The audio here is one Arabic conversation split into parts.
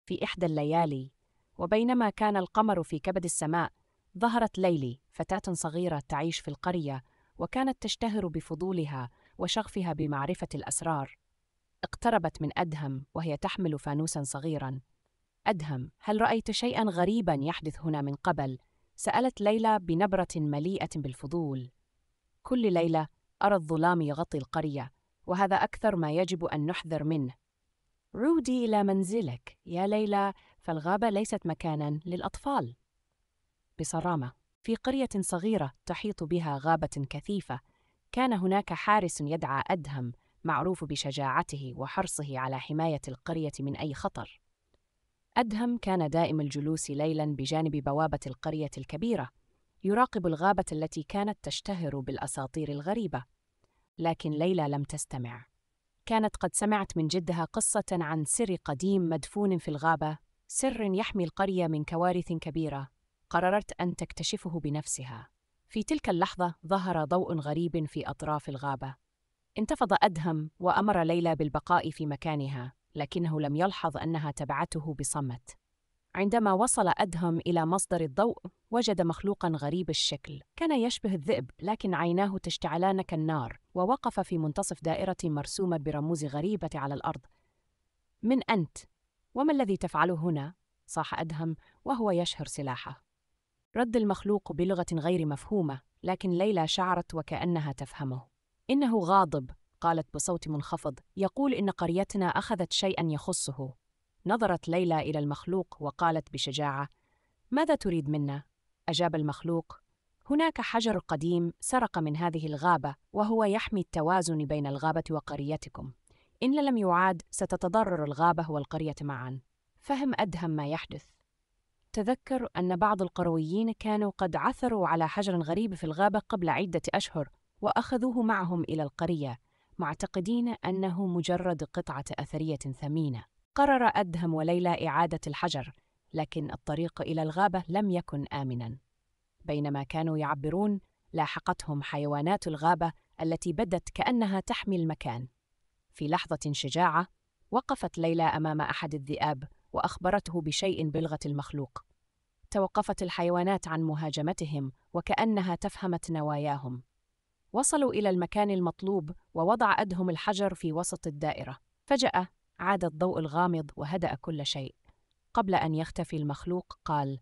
في إحدى الليالي، وبينما كان القمر في كبد السماء، ظهرت ليلي، فتاة صغيرة تعيش في القرية، وكانت تشتهر بفضولها وشغفها بمعرفة الأسرار. اقتربت من أدهم وهي تحمل فانوساً صغيراً. أدهم، هل رأيت شيئاً غريباً يحدث هنا من قبل؟ سألت ليلى بنبرة مليئة بالفضول. كل ليلة أرى الظلام يغطي القرية، وهذا أكثر ما يجب أن نحذر منه. عودي إلى منزلك يا ليلى، فالغابة ليست مكاناً للأطفال. بصرامة، في قرية صغيرة تحيط بها غابة كثيفة، كان هناك حارس يدعى أدهم، معروف بشجاعته وحرصه على حماية القرية من أي خطر. أدهم كان دائم الجلوس ليلاً بجانب بوابة القرية الكبيرة، يراقب الغابة التي كانت تشتهر بالأساطير الغريبة. لكن ليلى لم تستمع. كانت قد سمعت من جدها قصة عن سر قديم مدفون في الغابة، سر يحمي القرية من كوارث كبيرة. قررت أن تكتشفه بنفسها. في تلك اللحظة ظهر ضوء غريب في أطراف الغابة. انتفض أدهم وأمر ليلى بالبقاء في مكانها، لكنه لم يلحظ أنها تبعته بصمت. عندما وصل أدهم إلى مصدر الضوء، وجد مخلوقاً غريب الشكل، كان يشبه الذئب لكن عيناه تشتعلان كالنار، ووقف في منتصف دائرة مرسومة برموز غريبة على الأرض. من أنت؟ وما الذي تفعله هنا؟ صاح أدهم وهو يشهر سلاحه. رد المخلوق بلغة غير مفهومة، لكن ليلى شعرت وكأنها تفهمه. إنه غاضب، قالت بصوت منخفض، يقول إن قريتنا أخذت شيئاً يخصه. نظرت ليلى إلى المخلوق وقالت بشجاعة: ماذا تريد منا؟ أجاب المخلوق: هناك حجر قديم سرق من هذه الغابة، وهو يحمي التوازن بين الغابة وقريتكم. إن لم يعاد ستتضرر الغابة والقرية معاً. فهم أدهم ما يحدث. تذكر أن بعض القرويين كانوا قد عثروا على حجر غريب في الغابة قبل عدة أشهر، وأخذوه معهم إلى القرية، معتقدين أنه مجرد قطعة أثرية ثمينة. قرر أدهم وليلى إعادة الحجر، لكن الطريق إلى الغابة لم يكن آمناً. بينما كانوا يعبرون، لاحقتهم حيوانات الغابة التي بدت كأنها تحمي المكان. في لحظة شجاعة، وقفت ليلى أمام أحد الذئاب وأخبرته بشيء بلغة المخلوق. توقفت الحيوانات عن مهاجمتهم وكأنها تفهمت نواياهم. وصلوا إلى المكان المطلوب، ووضع أدهم الحجر في وسط الدائرة. فجأة عاد الضوء الغامض وهدأ كل شيء. قبل أن يختفي المخلوق قال: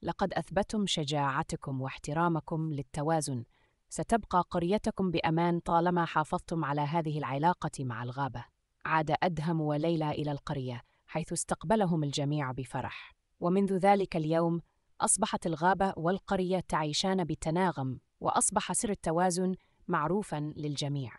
لقد أثبتم شجاعتكم واحترامكم للتوازن. ستبقى قريتكم بأمان طالما حافظتم على هذه العلاقة مع الغابة. عاد أدهم وليلى إلى القرية، حيث استقبلهم الجميع بفرح. ومنذ ذلك اليوم أصبحت الغابة والقرية تعيشان بتناغم، وأصبح سر التوازن معروفاً للجميع.